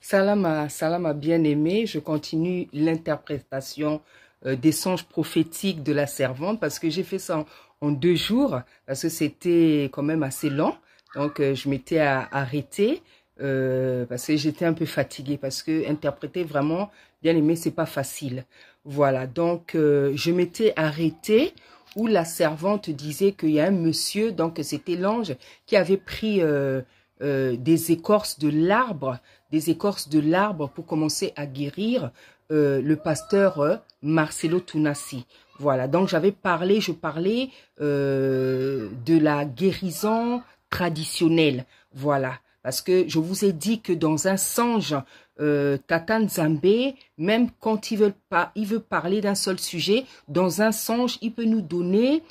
Salam a bien aimé. Je continue l'interprétation des songes prophétiques de la servante parce que j'ai fait ça en 2 jours parce que c'était quand même assez long. Donc, je m'étais arrêtée parce que j'étais un peu fatiguée parce que interpréter vraiment bien aimé, c'est pas facile. Voilà, donc je m'étais arrêtée où la servante disait qu'il y a un monsieur, donc c'était l'ange, qui avait pris des écorces de l'arbre pour commencer à guérir le pasteur Marcelo Tunasi. Voilà, donc je parlais de la guérison traditionnelle. Voilà, parce que je vous ai dit que dans un songe, Tata Nzambe, même quand il veut parler d'un seul sujet, dans un songe, il peut nous donner,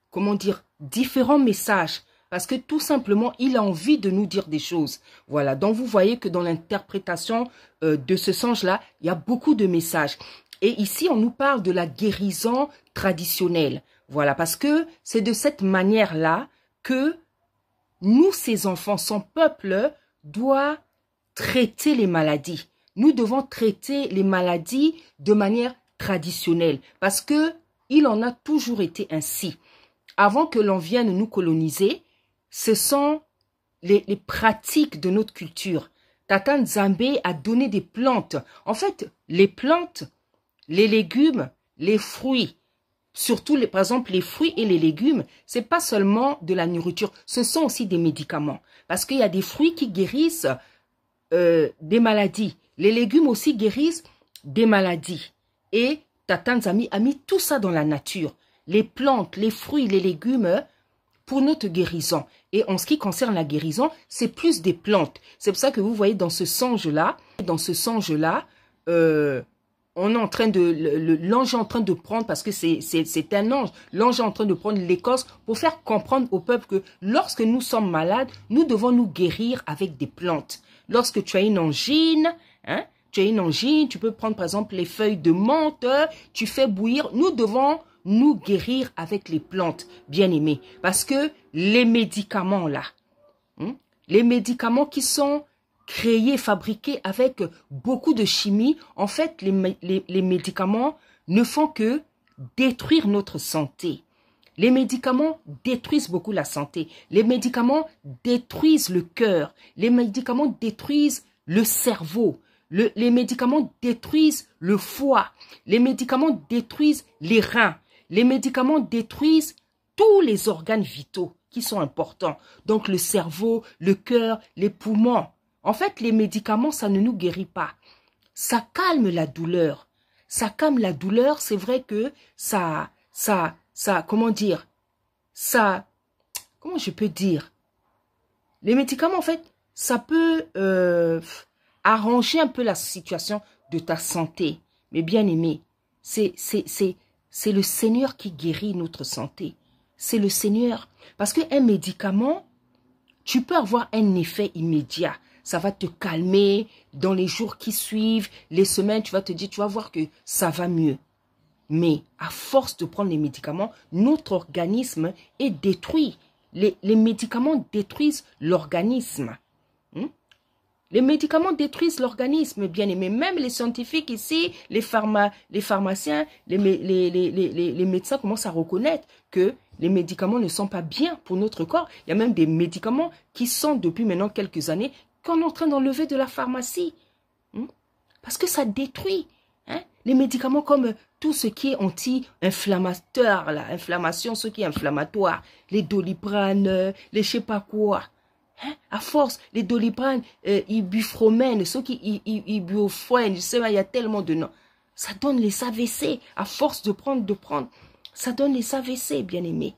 comment dire, différents messages. Parce que tout simplement, il a envie de nous dire des choses. Voilà, donc vous voyez que dans l'interprétation de ce songe-là, il y a beaucoup de messages. Et ici, on nous parle de la guérison traditionnelle. Voilà, parce que c'est de cette manière-là que nous, ses enfants, son peuple, doit traiter les maladies. Nous devons traiter les maladies de manière traditionnelle parce que il en a toujours été ainsi. Avant que l'on vienne nous coloniser, ce sont les pratiques de notre culture. Tata Nzambe a donné des plantes. En fait, les plantes, les légumes, les fruits, surtout par exemple les fruits et les légumes, c'est pas seulement de la nourriture, ce sont aussi des médicaments. Parce qu'il y a des fruits qui guérissent des maladies. Les légumes aussi guérissent des maladies. Et Tata Nzambe a mis tout ça dans la nature. Les plantes, les fruits, les légumes pour notre guérison. Et en ce qui concerne la guérison, c'est plus des plantes. C'est pour ça que vous voyez dans ce songe-là, on est en train de, l'ange est en train de prendre, parce que c'est un ange, l'ange est en train de prendre l'écorce pour faire comprendre au peuple que lorsque nous sommes malades, nous devons nous guérir avec des plantes. Lorsque tu as une angine, tu peux prendre par exemple les feuilles de menthe, tu fais bouillir. Nous devons nous guérir avec les plantes, bien aimés. Parce que les médicaments là, les médicaments qui sont créés, fabriqués avec beaucoup de chimie, en fait, les médicaments ne font que détruire notre santé. Les médicaments détruisent beaucoup la santé. Les médicaments détruisent le cœur. Les médicaments détruisent le cerveau. Les médicaments détruisent le foie. Les médicaments détruisent les reins. Les médicaments détruisent tous les organes vitaux qui sont importants. Donc le cerveau, le cœur, les poumons. En fait, les médicaments, ça ne nous guérit pas. Ça calme la douleur. Ça calme la douleur, c'est vrai que comment dire, comment je peux dire? Les médicaments, en fait, ça peut arranger un peu la situation de ta santé. Mais bien aimé, c'est le Seigneur qui guérit notre santé. C'est le Seigneur. Parce qu'un médicament, tu peux avoir un effet immédiat. Ça va te calmer dans les jours qui suivent, les semaines, tu vas te dire, tu vas voir que ça va mieux. Mais à force de prendre les médicaments, notre organisme est détruit. Les médicaments détruisent l'organisme. Les médicaments détruisent l'organisme, bien aimé. Même les scientifiques ici, les pharmaciens, les médecins commencent à reconnaître que les médicaments ne sont pas bien pour notre corps. Il y a même des médicaments qui sont, depuis maintenant quelques années, qu'on est en train d'enlever de la pharmacie. Parce que ça détruit. Les médicaments comme tout ce qui est anti-inflammateur, inflammation, ce qui est inflammatoire, les Doliprane, les je sais pas quoi. À force, les Doliprane, ibuprofène, ceux qui ibuprofène, je sais pas, il y a tellement de noms. Ça donne les AVC. À force de prendre, ça donne les AVC, bien aimé.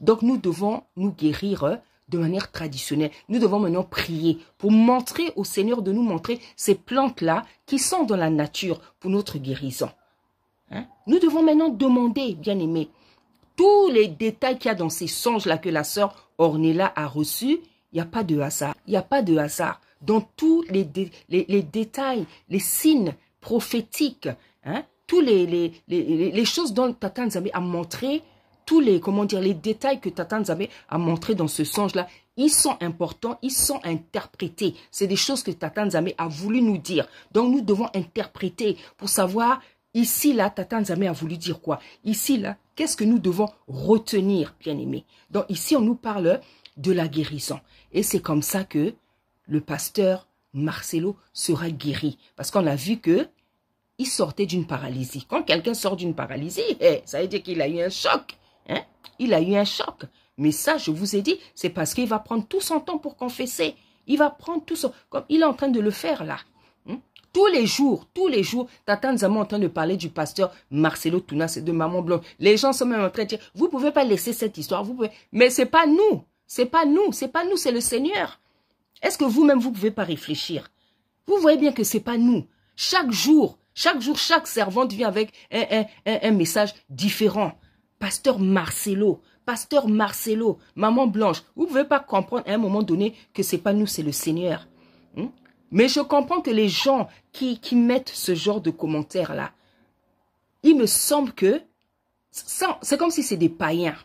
Donc nous devons nous guérir de manière traditionnelle. Nous devons maintenant prier pour montrer au Seigneur de nous montrer ces plantes-là qui sont dans la nature pour notre guérison. Nous devons maintenant demander, bien aimé, tous les détails qu'il y a dans ces songes-là que la sœur Ornella a reçus. Il n'y a pas de hasard. Il n'y a pas de hasard. Dans tous les détails, les signes prophétiques, tous les choses dont Tata Nzambe a montré, tous les, comment dire, les détails que Tata Nzambe a montrés dans ce songe-là, ils sont importants, ils sont interprétés. C'est des choses que Tata Nzambe a voulu nous dire. Donc, nous devons interpréter pour savoir, ici, là, Tata Nzambe a voulu dire quoi? Ici, là, qu'est-ce que nous devons retenir, bien-aimés? Donc, ici, on nous parle de la guérison. Et c'est comme ça que le pasteur Marcelo sera guéri. Parce qu'on a vu que il sortait d'une paralysie. Quand quelqu'un sort d'une paralysie, ça veut dire qu'il a eu un choc. Hein? Il a eu un choc. Mais ça, je vous ai dit, c'est parce qu'il va prendre tout son temps pour confesser. Il va prendre tout son... Comme il est en train de le faire là. Tous les jours, Tata Nzambe est en train de parler du pasteur Marcelo Tounas et de Maman Blonde. Les gens sont même en train de dire, vous ne pouvez pas laisser cette histoire, vous pouvez... Mais ce n'est pas nous. C'est pas nous, c'est le Seigneur. Est-ce que vous-même, vous ne pouvez pas réfléchir? Vous voyez bien que ce n'est pas nous. Chaque jour, chaque servante vient avec un message différent. Pasteur Marcelo, Maman Blanche, vous ne pouvez pas comprendre à un moment donné que ce n'est pas nous, c'est le Seigneur. Mais je comprends que les gens qui mettent ce genre de commentaires-là, il me semble que c'est comme si c'est des païens.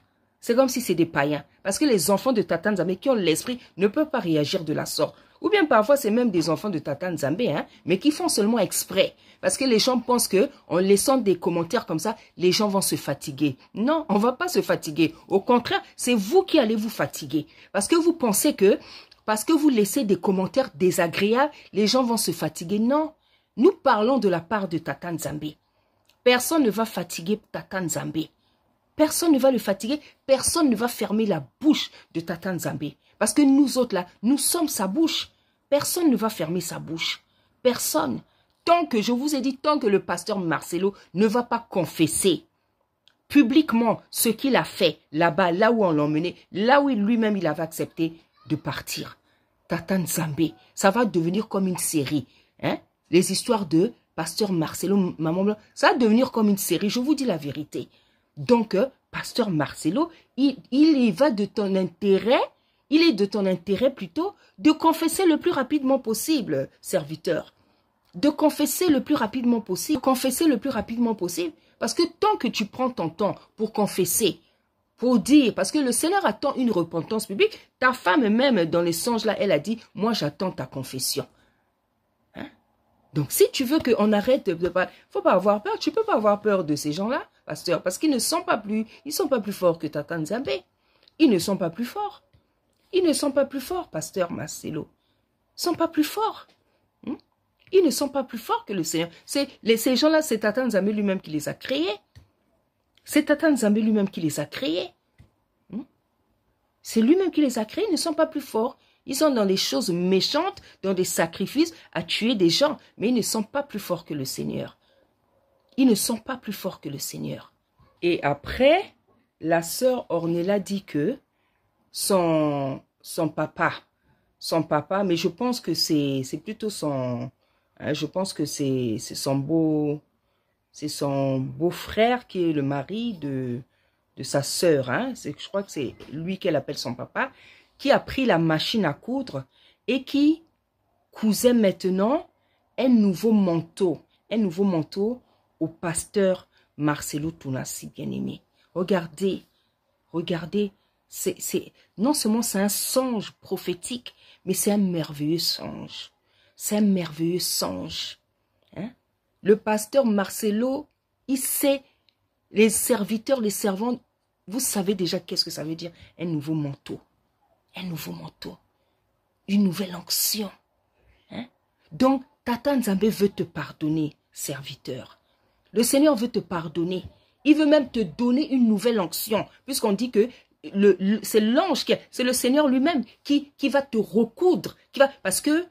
C'est comme si c'est des païens. Parce que les enfants de Tata Nzambe qui ont l'esprit ne peuvent pas réagir de la sorte. Ou bien parfois, c'est même des enfants de Tata Nzambe, hein, mais qui font seulement exprès. Parce que les gens pensent qu'en laissant des commentaires comme ça, les gens vont se fatiguer. Non, on ne va pas se fatiguer. Au contraire, c'est vous qui allez vous fatiguer. Parce que vous pensez que, parce que vous laissez des commentaires désagréables, les gens vont se fatiguer. Non, nous parlons de la part de Tata Nzambe. Personne ne va fatiguer Tata Nzambe. Personne ne va le fatiguer, personne ne va fermer la bouche de Tata Nzambe. Parce que nous autres là, nous sommes sa bouche. Personne ne va fermer sa bouche. Personne. Tant que, je vous ai dit, tant que le pasteur Marcelo ne va pas confesser publiquement ce qu'il a fait là-bas, là où on l'a emmené, là où lui-même il avait accepté de partir. Tata Nzambe, ça va devenir comme une série. Hein? Les histoires de pasteur Marcelo, Maman Blanc, ça va devenir comme une série, je vous dis la vérité. Donc, pasteur Marcelo, il y va de ton intérêt, il est de ton intérêt plutôt de confesser le plus rapidement possible, serviteur. De confesser le plus rapidement possible, parce que tant que tu prends ton temps pour confesser, pour dire, parce que le Seigneur attend une repentance publique, ta femme même dans les songes là, elle a dit, moi j'attends ta confession. Hein? Donc si tu veux qu'on arrête de parler, faut pas avoir peur, tu peux pas avoir peur de ces gens-là, pasteur, parce qu'ils ne sont pas plus, ils sont pas plus forts que Tata Nzambe. Ils ne sont pas plus forts. Ils ne sont pas plus forts, pasteur Marcelo. Ils ne sont pas plus forts. Ils ne sont pas plus forts que le Seigneur. Ces gens-là, c'est Tata Nzambe lui-même qui les a créés. C'est Tata Nzambe lui-même qui les a créés. C'est lui-même qui les a créés. Ils ne sont pas plus forts. Ils sont dans des choses méchantes, dans des sacrifices, à tuer des gens. Mais ils ne sont pas plus forts que le Seigneur. Ils ne sont pas plus forts que le Seigneur. Et après, la sœur Ornella dit que son papa, mais je pense que c'est plutôt son... Hein, je pense que c'est son beau-frère qui est le mari de sa sœur. Hein. Je crois que c'est lui qu'elle appelle son papa, qui a pris la machine à coudre et qui cousait maintenant un nouveau manteau au pasteur Marcelo Tounas, bien-aimé. Regardez, non seulement c'est un songe prophétique, mais c'est un merveilleux songe. C'est un merveilleux songe. Hein? Le pasteur Marcelo, il sait, les serviteurs, les servantes, vous savez déjà qu'est-ce que ça veut dire, un nouveau manteau. Un nouveau manteau. Une nouvelle onction. Hein? Donc, Tata Nzambe veut te pardonner, serviteur. Le Seigneur veut te pardonner. Il veut même te donner une nouvelle onction. Puisqu'on dit que c'est l'ange, c'est le Seigneur lui-même qui va te recoudre. Parce que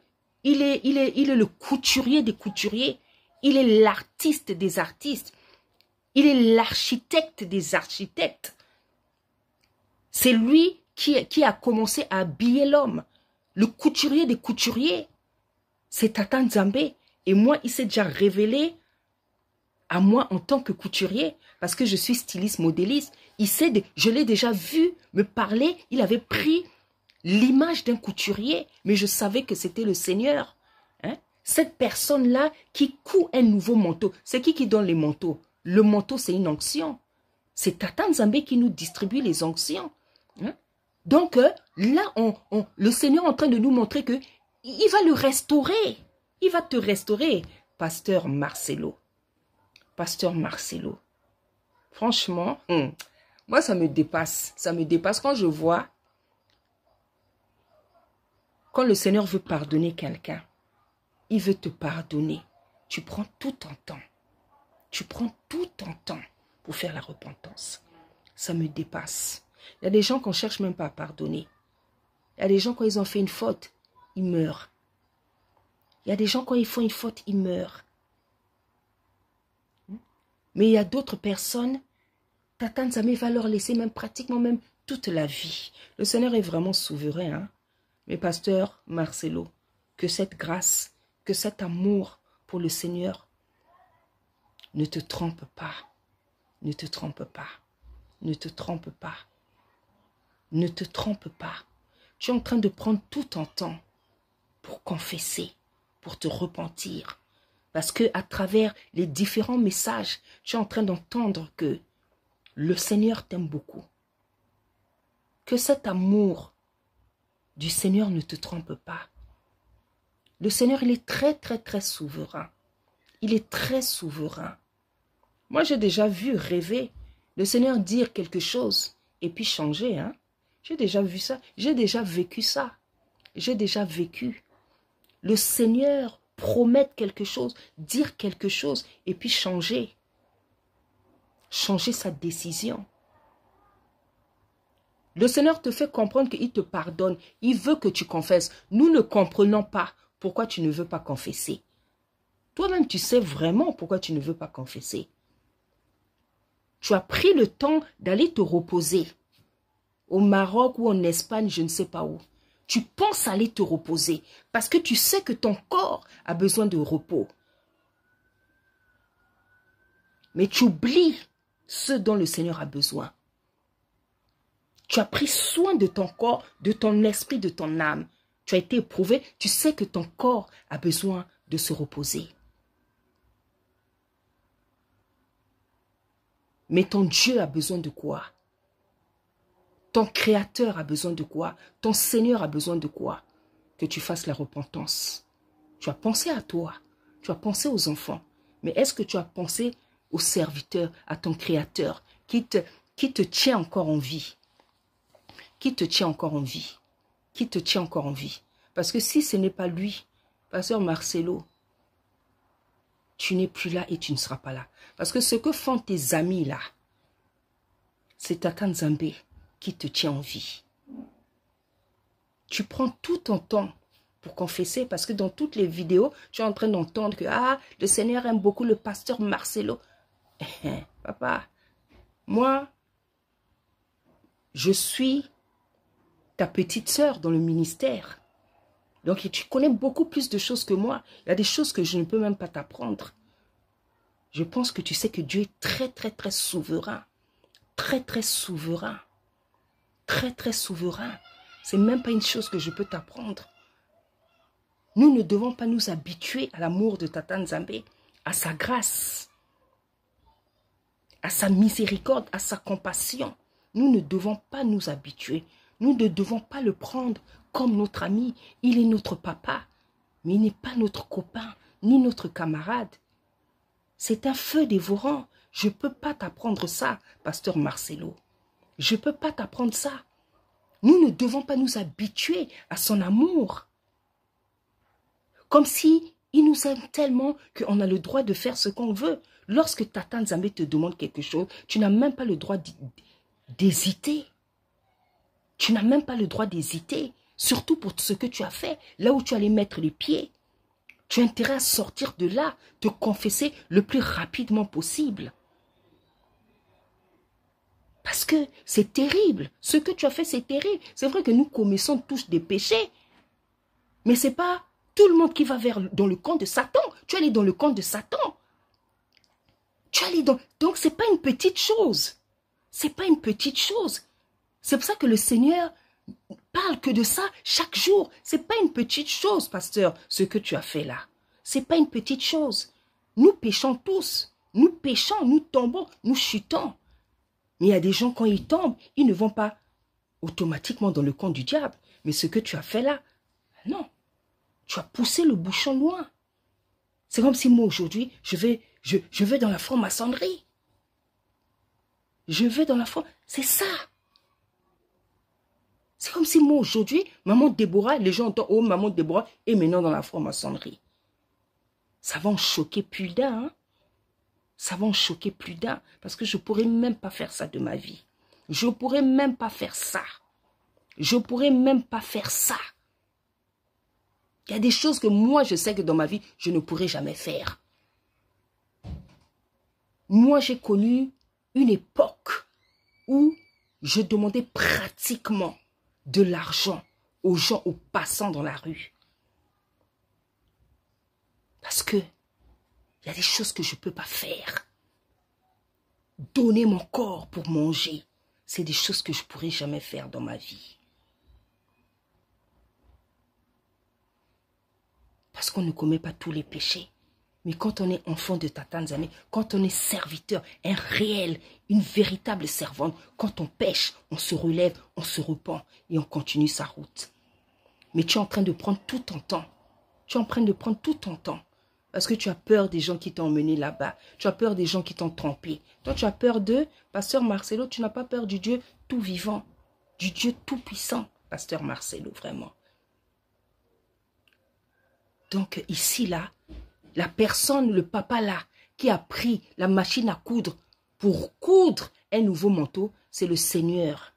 il est le couturier des couturiers. Il est l'artiste des artistes. Il est l'architecte des architectes. C'est lui qui a commencé à habiller l'homme. Le couturier des couturiers. C'est Tata Nzambe. Et moi, il s'est déjà révélé à moi en tant que couturier. Parce que je suis styliste, modéliste. Je l'ai déjà vu me parler. Il avait pris l'image d'un couturier, mais je savais que c'était le Seigneur. Hein? Cette personne-là qui coud un nouveau manteau. C'est qui donne les manteaux? Le manteau, c'est une onction. C'est Tata Nzambe qui nous distribue les onctions. Hein? Donc, là, le Seigneur est en train de nous montrer que il va le restaurer. Il va te restaurer, Pasteur Marcelo. Pasteur Marcelo. Franchement, moi, ça me dépasse. Ça me dépasse quand je vois, quand le Seigneur veut pardonner quelqu'un, il veut te pardonner. Tu prends tout ton temps. Tu prends tout ton temps pour faire la repentance. Ça me dépasse. Il y a des gens qu'on ne cherche même pas à pardonner. Il y a des gens, quand ils ont fait une faute, ils meurent. Il y a des gens, quand ils font une faute, ils meurent. Mais il y a d'autres personnes, Tata Nzambe va leur laisser même pratiquement même toute la vie. Le Seigneur est vraiment souverain. Hein? Mais pasteur Marcelo, que cette grâce, que cet amour pour le Seigneur ne te trompe pas. Ne te trompe pas. Ne te trompe pas. Ne te trompe pas. Tu es en train de prendre tout ton temps pour confesser, pour te repentir. Parce que à travers les différents messages, tu es en train d'entendre que le Seigneur t'aime beaucoup. Que cet amour du Seigneur ne te trompe pas. Le Seigneur, il est très, très, très souverain. Il est très souverain. Moi, j'ai déjà vu rêver le Seigneur dire quelque chose et puis changer. Hein? J'ai déjà vu ça. J'ai déjà vécu ça. J'ai déjà vécu. Le Seigneur promettre quelque chose, dire quelque chose et puis changer. Changer sa décision. Le Seigneur te fait comprendre qu'il te pardonne. Il veut que tu confesses. Nous ne comprenons pas pourquoi tu ne veux pas confesser. Toi-même, tu sais vraiment pourquoi tu ne veux pas confesser. Tu as pris le temps d'aller te reposer. Au Maroc ou en Espagne, je ne sais pas où. Tu penses aller te reposer parce que tu sais que ton corps a besoin de repos. Mais tu oublies ce dont le Seigneur a besoin. Tu as pris soin de ton corps, de ton esprit, de ton âme. Tu as été éprouvé, tu sais que ton corps a besoin de se reposer. Mais ton Dieu a besoin de quoi? Ton Créateur a besoin de quoi? Ton Seigneur a besoin de quoi? Que tu fasses la repentance. Tu as pensé à toi, tu as pensé aux enfants, mais est-ce que tu as pensé au serviteur, à ton Créateur, qui te tient encore en vie? Qui te tient encore en vie? Qui te tient encore en vie? Parce que si ce n'est pas lui, Pasteur Marcelo, tu n'es plus là et tu ne seras pas là. Parce que ce que font tes amis là, c'est Tata Nzambe qui te tient en vie. Tu prends tout ton temps pour confesser parce que dans toutes les vidéos, tu es en train d'entendre que le Seigneur aime beaucoup le pasteur Marcelo. Papa, moi, je suis ta petite sœur dans le ministère. Donc, tu connais beaucoup plus de choses que moi. Il y a des choses que je ne peux même pas t'apprendre. Je pense que tu sais que Dieu est très, très, très souverain. Très, très souverain. Très, très souverain. C'est même pas une chose que je peux t'apprendre. Nous ne devons pas nous habituer à l'amour de Tata Nzambe, à sa grâce, à sa miséricorde, à sa compassion. Nous ne devons pas nous habituer. Nous ne devons pas le prendre comme notre ami. Il est notre papa, mais il n'est pas notre copain, ni notre camarade. C'est un feu dévorant. Je ne peux pas t'apprendre ça, pasteur Marcelo. Je ne peux pas t'apprendre ça. Nous ne devons pas nous habituer à son amour. Comme si il nous aime tellement qu'on a le droit de faire ce qu'on veut. Lorsque Tata Nzambe te demande quelque chose, tu n'as même pas le droit d'hésiter. Tu n'as même pas le droit d'hésiter. Surtout pour ce que tu as fait, là où tu allais mettre les pieds. Tu as intérêt à sortir de là, te confesser le plus rapidement possible. Parce que c'est terrible. Ce que tu as fait, c'est terrible. C'est vrai que nous commettons tous des péchés. Mais ce n'est pas tout le monde qui va dans le camp de Satan. Tu es allé dans le camp de Satan. Tu es allé dans... Donc, ce n'est pas une petite chose. Ce n'est pas une petite chose. C'est pour ça que le Seigneur parle que de ça chaque jour. Ce n'est pas une petite chose, pasteur, ce que tu as fait là. Ce n'est pas une petite chose. Nous péchons tous. Nous péchons, nous tombons, nous chutons. Mais il y a des gens, quand ils tombent, ils ne vont pas automatiquement dans le camp du diable. Mais ce que tu as fait là, non. Tu as poussé le bouchon loin. C'est comme si moi, aujourd'hui, je vais dans la franc-maçonnerie. Je vais dans la franc... C'est ça. C'est comme si moi, aujourd'hui, maman Déborah, les gens entendent, oh, maman Déborah est maintenant dans la franc-maçonnerie. Ça va en choquer plus d'un, hein? Ça va en choquer plus d'un. Parce que je ne pourrais même pas faire ça de ma vie. Je ne pourrais même pas faire ça. Je ne pourrais même pas faire ça. Il y a des choses que moi, je sais que dans ma vie, je ne pourrais jamais faire. Moi, j'ai connu une époque où je demandais pratiquement de l'argent aux gens, aux passants dans la rue. Parce que il y a des choses que je ne peux pas faire. Donner mon corps pour manger, c'est des choses que je ne pourrais jamais faire dans ma vie. Parce qu'on ne commet pas tous les péchés. Mais quand on est enfant de Tata Nzambe, quand on est serviteur, un réel, une véritable servante, quand on pêche, on se relève, on se repent et on continue sa route. Mais tu es en train de prendre tout ton temps. Tu es en train de prendre tout ton temps. Parce que tu as peur des gens qui t'ont emmené là-bas. Tu as peur des gens qui t'ont trompé. Toi, tu as peur d'eux. Pasteur Marcelo, tu n'as pas peur du Dieu tout vivant. Du Dieu tout puissant. Pasteur Marcelo, vraiment. Donc ici, là, la personne, le papa là, qui a pris la machine à coudre pour coudre un nouveau manteau, c'est le Seigneur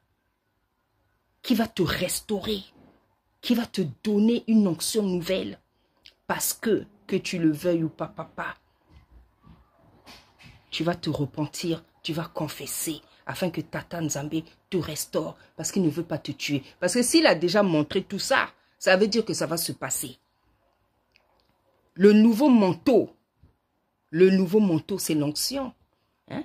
qui va te restaurer, qui va te donner une onction nouvelle. Parce que tu le veuilles ou pas, papa, tu vas te repentir, tu vas confesser, afin que Tata Nzambe te restaure, parce qu'il ne veut pas te tuer. Parce que s'il a déjà montré tout ça, ça veut dire que ça va se passer. Le nouveau manteau, c'est l'onction. Hein?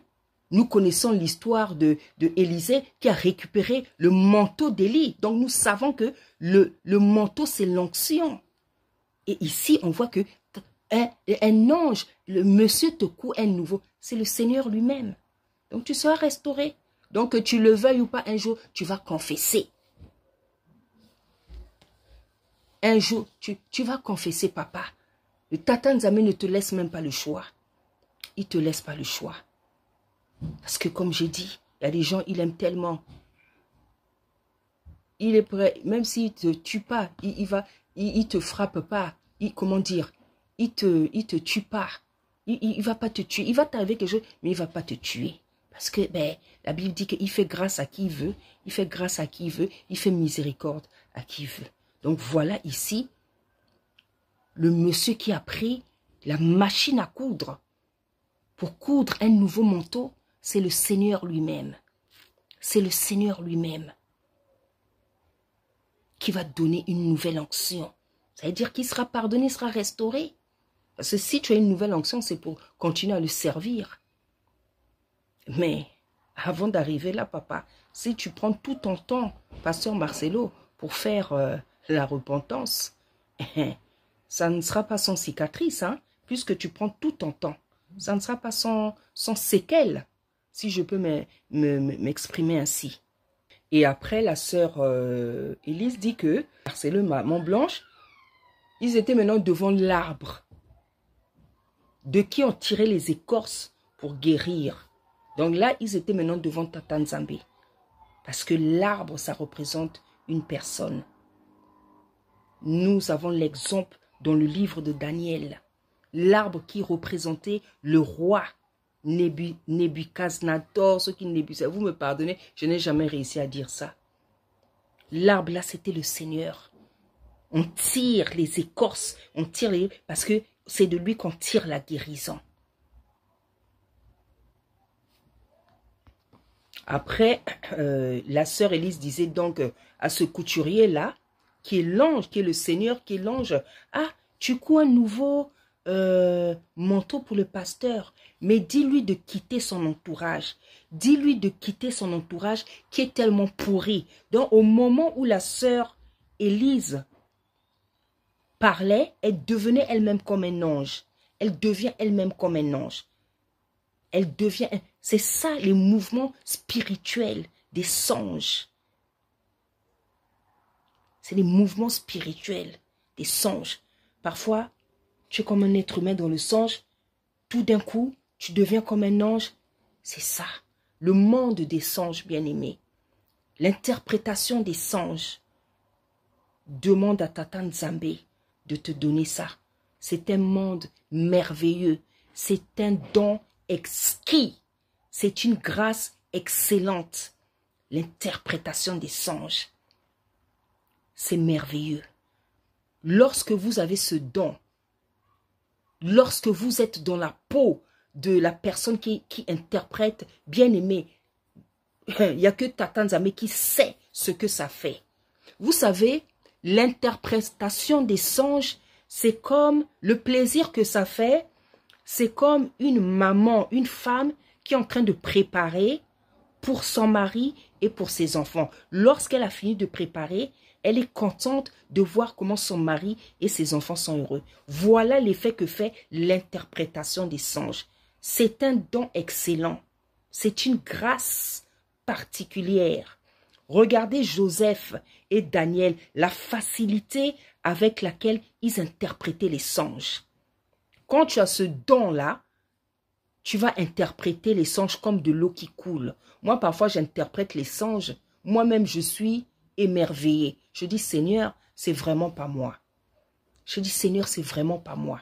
Nous connaissons l'histoire de Élisée qui a récupéré le manteau d'Élie. Donc nous savons que le manteau, c'est l'onction. Et ici, on voit que un ange, le monsieur te coud un nouveau, c'est le Seigneur lui-même. Donc tu seras restauré. Donc que tu le veuilles ou pas, un jour, tu vas confesser. Un jour, tu vas confesser, papa. Le Tata Nzambe ne te laisse même pas le choix. Il ne te laisse pas le choix. Parce que comme j'ai dit, il y a des gens, il aime tellement. Il est prêt, même s'il ne te tue pas, il te frappe pas. Comment dire? Il te tue pas. Il va pas te tuer. Il va t'arriver quelque chose, mais il ne va pas te tuer. Parce que la Bible dit qu'il fait grâce à qui il veut. Il fait grâce à qui il veut. Il fait miséricorde à qui il veut. Donc voilà ici, le monsieur qui a pris la machine à coudre pour coudre un nouveau manteau, c'est le Seigneur lui-même. C'est le Seigneur lui-même qui va donner une nouvelle onction. Ça veut dire qu'il sera pardonné, il sera restauré. Parce que si tu as une nouvelle onction, c'est pour continuer à le servir. Mais avant d'arriver là, papa, si tu prends tout ton temps, pasteur Marcelo, pour faire la repentance, ça ne sera pas sans cicatrice, hein, puisque tu prends tout ton temps. Ça ne sera pas sans séquelles, si je peux m'exprimer ainsi. Et après, la sœur Élise dit que Marcelo, maman Blanche, ils étaient maintenant devant l'arbre, de qui on tirait les écorces pour guérir. Donc là, ils étaient maintenant devant Tata Nzambe. Parce que l'arbre, ça représente une personne. Nous avons l'exemple dans le livre de Daniel. L'arbre qui représentait le roi Nebuchadnezzar, ceux qui vous me pardonnez, je n'ai jamais réussi à dire ça. L'arbre là, c'était le Seigneur. On tire les écorces, on tire les... Parce que c'est de lui qu'on tire la guérison. Après, la sœur Élise disait donc à ce couturier-là, qui est l'ange, qui est le Seigneur, qui est l'ange, ah, tu couds un nouveau manteau pour le pasteur, mais dis-lui de quitter son entourage. Dis-lui de quitter son entourage qui est tellement pourri. Donc, au moment où la sœur Élise parlait, elle devenait elle-même comme un ange. Elle devient elle-même comme un ange. elle devient... C'est ça les mouvements spirituels des songes. C'est les mouvements spirituels des songes. Parfois, tu es comme un être humain dans le songe. Tout d'un coup, tu deviens comme un ange. C'est ça. Le monde des songes, bien-aimés. L'interprétation des songes. Demande à Tata Nzambe de te donner ça. C'est un monde merveilleux. C'est un don exquis. C'est une grâce excellente. L'interprétation des songes. C'est merveilleux. Lorsque vous avez ce don, lorsque vous êtes dans la peau de la personne qui interprète, bien aimé, il n'y a que Tata Nzambe qui sait ce que ça fait. Vous savez, l'interprétation des songes, c'est comme le plaisir que ça fait, c'est comme une maman, une femme qui est en train de préparer pour son mari et pour ses enfants. Lorsqu'elle a fini de préparer, elle est contente de voir comment son mari et ses enfants sont heureux. Voilà l'effet que fait l'interprétation des songes. C'est un don excellent. C'est une grâce particulière. Regardez Joseph et Daniel, la facilité avec laquelle ils interprétaient les songes. Quand tu as ce don-là, tu vas interpréter les songes comme de l'eau qui coule. Moi, parfois, j'interprète les songes. Moi-même, je suis émerveillée. Je dis, Seigneur, c'est vraiment pas moi. Je dis, Seigneur, c'est vraiment pas moi.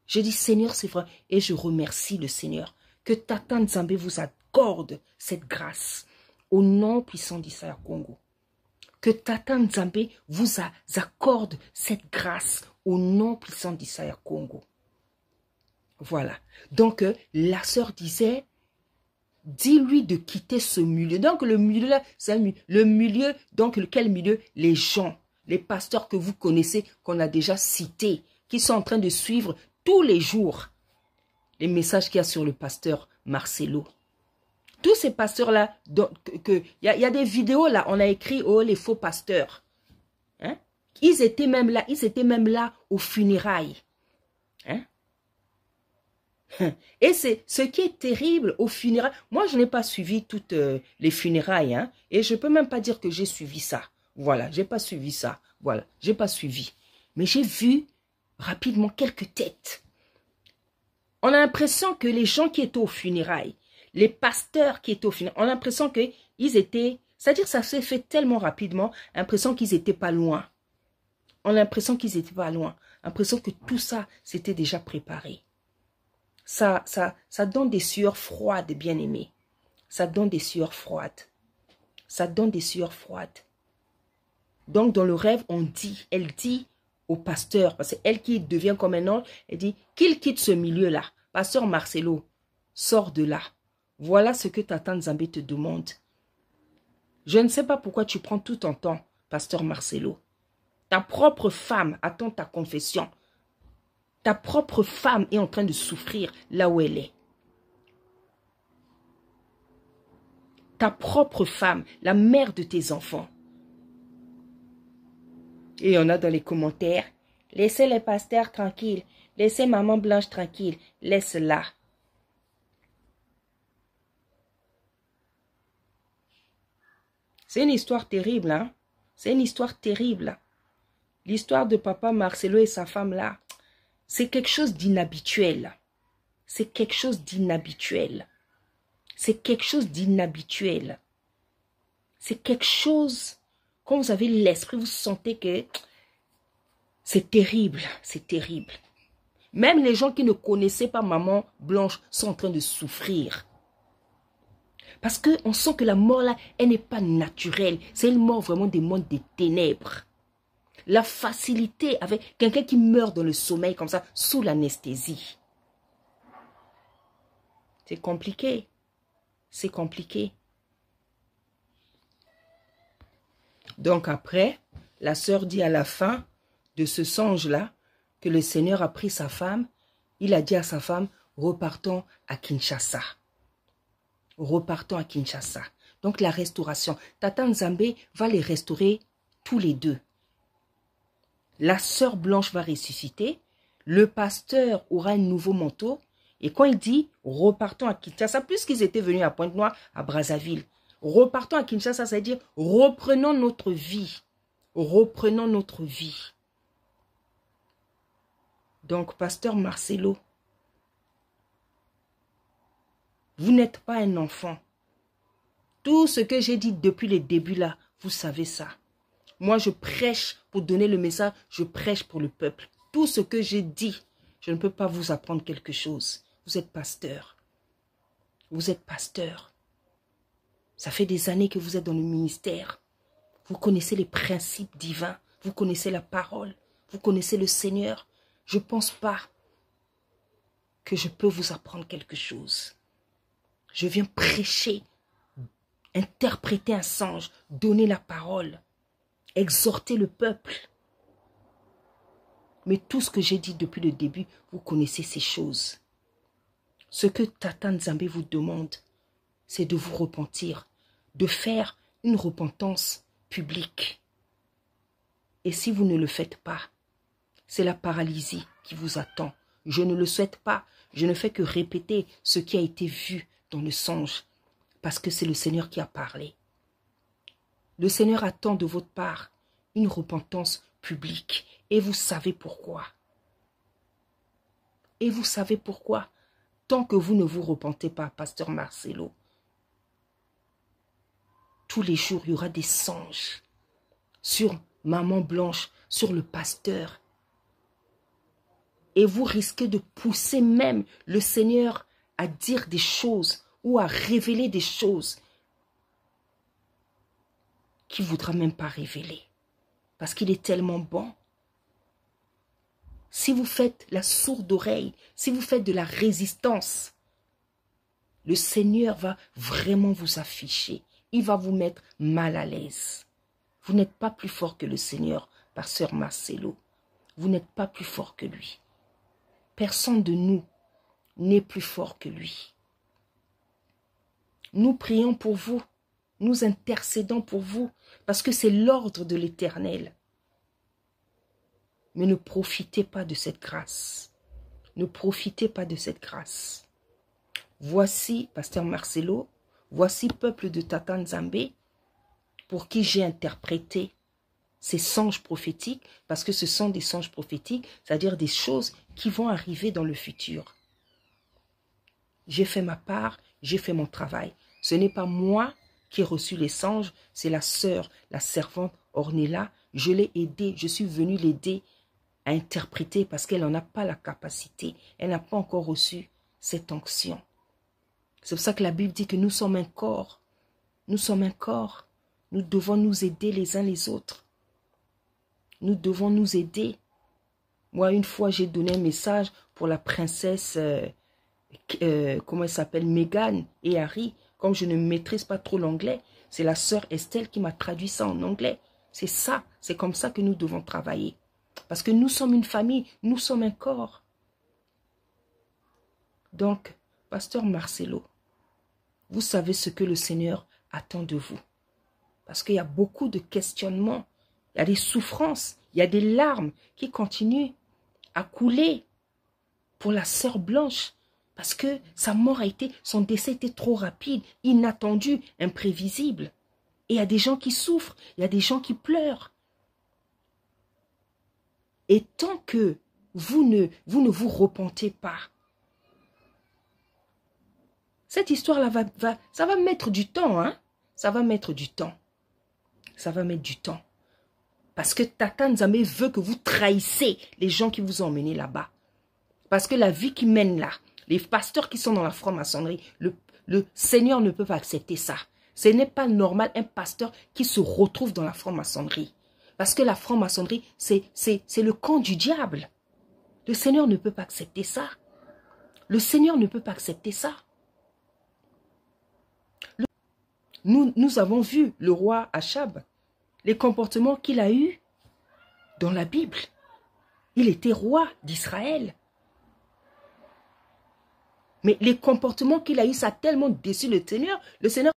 Je dis, Seigneur, c'est vrai. Et je remercie le Seigneur. Que Tata Nzambe vous accorde cette grâce. Au nom puissant d'Issaïa Congo. Que Tata Nzambe vous accorde cette grâce. Au nom puissant d'Issaïa Congo. Voilà. Donc, la sœur disait, dis-lui de quitter ce milieu. Donc, le milieu là, c'est le milieu, donc quel milieu? Les gens, les pasteurs que vous connaissez, qu'on a déjà cités, qui sont en train de suivre tous les jours les messages qu'il y a sur le pasteur Marcelo. Tous ces pasteurs-là, il y a des vidéos là, on a écrit, oh, les faux pasteurs. Hein? Ils étaient même là aux funérailles. Hein? Et c'est ce qui est terrible aux funérailles. Moi, je n'ai pas suivi toutes les funérailles. Hein, et je ne peux même pas dire que j'ai suivi ça. Voilà, je n'ai pas suivi ça. Voilà, je n'ai pas suivi. Mais j'ai vu rapidement quelques têtes. On a l'impression que les gens qui étaient aux funérailles, les pasteurs qui étaient aux funérailles, on a l'impression qu'ils étaient... C'est-à-dire que ça s'est fait tellement rapidement, l'impression qu'ils n'étaient pas loin. On a l'impression qu'ils n'étaient pas loin. L'impression que tout ça, c'était déjà préparé. Ça donne des sueurs froides, bien-aimés. Ça donne des sueurs froides. Ça donne des sueurs froides. Donc, dans le rêve, elle dit au pasteur, parce que elle qui devient comme un ange, elle dit qu'il quitte ce milieu-là. Pasteur Marcelo, sors de là. Voilà ce que Tata Nzambe te demande. Je ne sais pas pourquoi tu prends tout ton temps, pasteur Marcelo. Ta propre femme attend ta confession. Ta propre femme est en train de souffrir là où elle est. Ta propre femme, la mère de tes enfants. Et on a dans les commentaires, laissez les pasteurs tranquilles, laissez maman Blanche tranquille, laisse-la. C'est une histoire terrible, hein? C'est une histoire terrible. L'histoire de papa Marcelo et sa femme là. C'est quelque chose d'inhabituel. C'est quelque chose d'inhabituel. C'est quelque chose d'inhabituel. C'est quelque chose, quand vous avez l'esprit, vous sentez que c'est terrible, c'est terrible. Même les gens qui ne connaissaient pas maman Blanche sont en train de souffrir. Parce qu'on sent que la mort là, elle n'est pas naturelle. C'est une mort vraiment des mondes des ténèbres. La facilité avec quelqu'un qui meurt dans le sommeil comme ça, sous l'anesthésie. C'est compliqué. C'est compliqué. Donc après, la sœur dit à la fin de ce songe-là que le Seigneur a pris sa femme. Il a dit à sa femme, repartons à Kinshasa. Repartons à Kinshasa. Donc la restauration. Tata Nzambe va les restaurer tous les deux. La sœur Blanche va ressusciter, le pasteur aura un nouveau manteau Et quand il dit repartons à Kinshasa, plus qu'ils étaient venus à Pointe-Noire, à Brazzaville, repartons à Kinshasa, ça veut dire reprenons notre vie. Reprenons notre vie. Donc, pasteur Marcelo, vous n'êtes pas un enfant. Tout ce que j'ai dit depuis le début là, vous savez ça. Moi, je prêche pour donner le message, je prêche pour le peuple. Tout ce que j'ai dit, je ne peux pas vous apprendre quelque chose. Vous êtes pasteur. Vous êtes pasteur. Ça fait des années que vous êtes dans le ministère. Vous connaissez les principes divins. Vous connaissez la parole. Vous connaissez le Seigneur. Je ne pense pas que je peux vous apprendre quelque chose. Je viens prêcher, interpréter un songe, donner la parole, exhorter le peuple. Mais tout ce que j'ai dit depuis le début, vous connaissez ces choses. Ce que Tata Nzambe vous demande, c'est de vous repentir, de faire une repentance publique. Et si vous ne le faites pas, c'est la paralysie qui vous attend. Je ne le souhaite pas. Je ne fais que répéter ce qui a été vu dans le songe. Parce que c'est le Seigneur qui a parlé. Le Seigneur attend de votre part une repentance publique. Et vous savez pourquoi. Et vous savez pourquoi. Tant que vous ne vous repentez pas, pasteur Marcelo, tous les jours, il y aura des songes sur Maman Blanche, sur le pasteur. Et vous risquez de pousser même le Seigneur à dire des choses ou à révéler des choses qu'il ne voudra même pas révéler. Parce qu'il est tellement bon. Si vous faites la sourde oreille, si vous faites de la résistance, le Seigneur va vraiment vous afficher. Il va vous mettre mal à l'aise. Vous n'êtes pas plus fort que le Seigneur, pasteur Marcelo. Vous n'êtes pas plus fort que lui. Personne de nous n'est plus fort que lui. Nous prions pour vous. Nous intercédons pour vous. Parce que c'est l'ordre de l'Éternel. Mais ne profitez pas de cette grâce. Ne profitez pas de cette grâce. Voici, pasteur Marcelo, voici peuple de Tata Nzambe, pour qui j'ai interprété ces songes prophétiques, parce que ce sont des songes prophétiques, c'est-à-dire des choses qui vont arriver dans le futur. J'ai fait ma part, j'ai fait mon travail. Ce n'est pas moi qui ai reçu les songes, c'est la sœur, la servante Ornella. Je l'ai aidée, je suis venue l'aider à interpréter parce qu'elle n'en a pas la capacité. Elle n'a pas encore reçu cette onction. C'est pour ça que la Bible dit que nous sommes un corps. Nous sommes un corps. Nous devons nous aider les uns les autres. Nous devons nous aider. Moi, une fois, j'ai donné un message pour la princesse, comment elle s'appelle, Meghan et Harry. Comme je ne maîtrise pas trop l'anglais, c'est la sœur Estelle qui m'a traduit ça en anglais. C'est ça, c'est comme ça que nous devons travailler. Parce que nous sommes une famille, nous sommes un corps. Donc, pasteur Marcelo, vous savez ce que le Seigneur attend de vous. Parce qu'il y a beaucoup de questionnements, il y a des souffrances, il y a des larmes qui continuent à couler pour la sœur Blanche. Parce que sa mort a été, son décès était trop rapide, inattendu, imprévisible. Et il y a des gens qui souffrent, il y a des gens qui pleurent. Et tant que vous ne vous repentez pas, cette histoire-là ça va mettre du temps, hein? Ça va mettre du temps. Ça va mettre du temps. Parce que Tata Nzambe veut que vous trahissez les gens qui vous ont emmenés là-bas. Parce que la vie qui mène là, les pasteurs qui sont dans la franc-maçonnerie, le Seigneur ne peut pas accepter ça. Ce n'est pas normal un pasteur qui se retrouve dans la franc-maçonnerie. Parce que la franc-maçonnerie, c'est le camp du diable. Le Seigneur ne peut pas accepter ça. Le Seigneur ne peut pas accepter ça. Nous avons vu le roi Achab, les comportements qu'il a eus dans la Bible. Il était roi d'Israël. Mais les comportements qu'il a eus, ça a tellement déçu le Seigneur. Le Seigneur